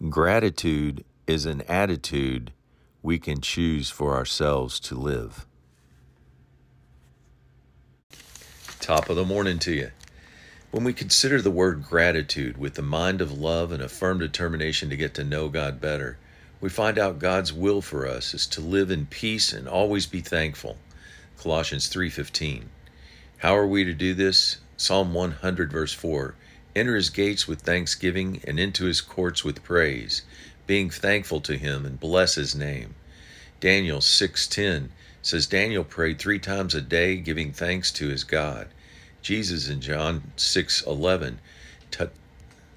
Gratitude is an attitude we can choose for ourselves to live. Top of the morning to you. When we consider the word gratitude with the mind of love and a firm determination to get to know God better, we find out God's will for us is to live in peace and always be thankful. Colossians 3:15. How are we to do this? Psalm 100 verse 4. Enter his gates with thanksgiving and into his courts with praise, being thankful to him and bless his name. Daniel 6:10 says Daniel prayed 3 times a day, giving thanks to his God. Jesus in John 6:11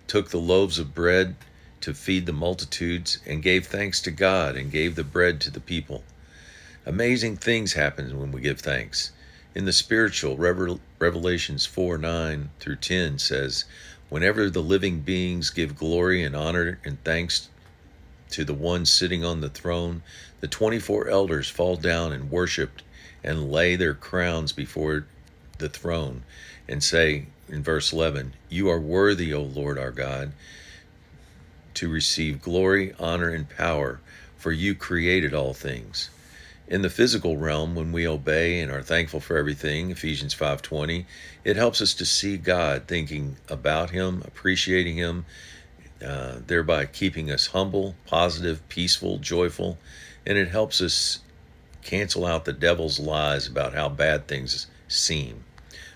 took the loaves of bread to feed the multitudes and gave thanks to God and gave the bread to the people. Amazing things happen when we give thanks. In the spiritual, Revelations 4:9 through 10 says, whenever the living beings give glory and honor and thanks to the one sitting on the throne, the 24 elders fall down and worship and lay their crowns before the throne and say in verse 11, you are worthy, O Lord our God, to receive glory, honor, and power, for you created all things. In the physical realm, when we obey and are thankful for everything, Ephesians 5:20, it helps us to see God, thinking about him, appreciating him, thereby keeping us humble, positive, peaceful, joyful, and it helps us cancel out the devil's lies about how bad things seem.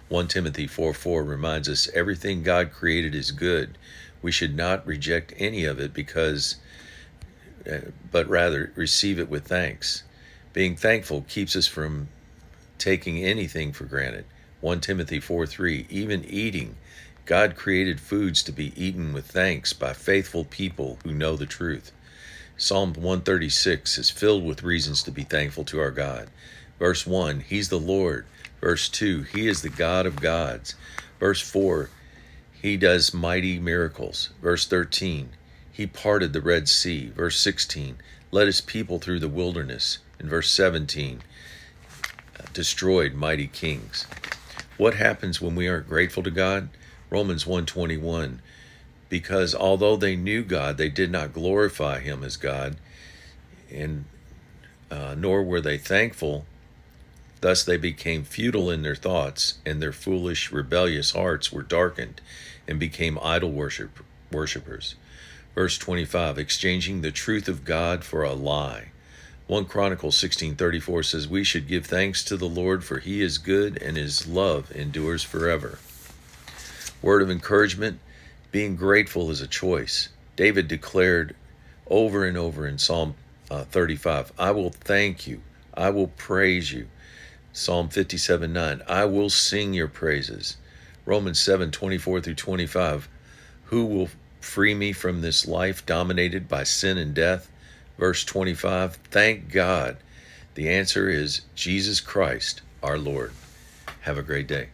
1 Timothy 4:4 reminds us everything God created is good. We should not reject any of it but rather receive it with thanks. Being thankful keeps us from taking anything for granted. 1 Timothy 4:3, even eating, God created foods to be eaten with thanks by faithful people who know the truth. Psalm 136 is filled with reasons to be thankful to our God. Verse 1, he's the Lord. Verse 2, he is the God of gods. Verse 4, he does mighty miracles. Verse 13, he parted the Red Sea. Verse 16, led his people through the wilderness. In verse 17, destroyed mighty kings. What happens when we aren't grateful to God? Romans 1:21, because although they knew God, they did not glorify him as God, and nor were they thankful. Thus they became futile in their thoughts, and their foolish, rebellious hearts were darkened and became idol worshippers. Verse 25, exchanging the truth of God for a lie. 1 Chronicles 16:34 says, we should give thanks to the Lord, for he is good and his love endures forever. Word of encouragement, being grateful is a choice. David declared over and over in Psalm 35, I will thank you, I will praise you. Psalm 57:9, I will sing your praises. Romans 7:24 through 25, who will free me from this life dominated by sin and death? Verse 25, thank God. The answer is Jesus Christ, our Lord. Have a great day.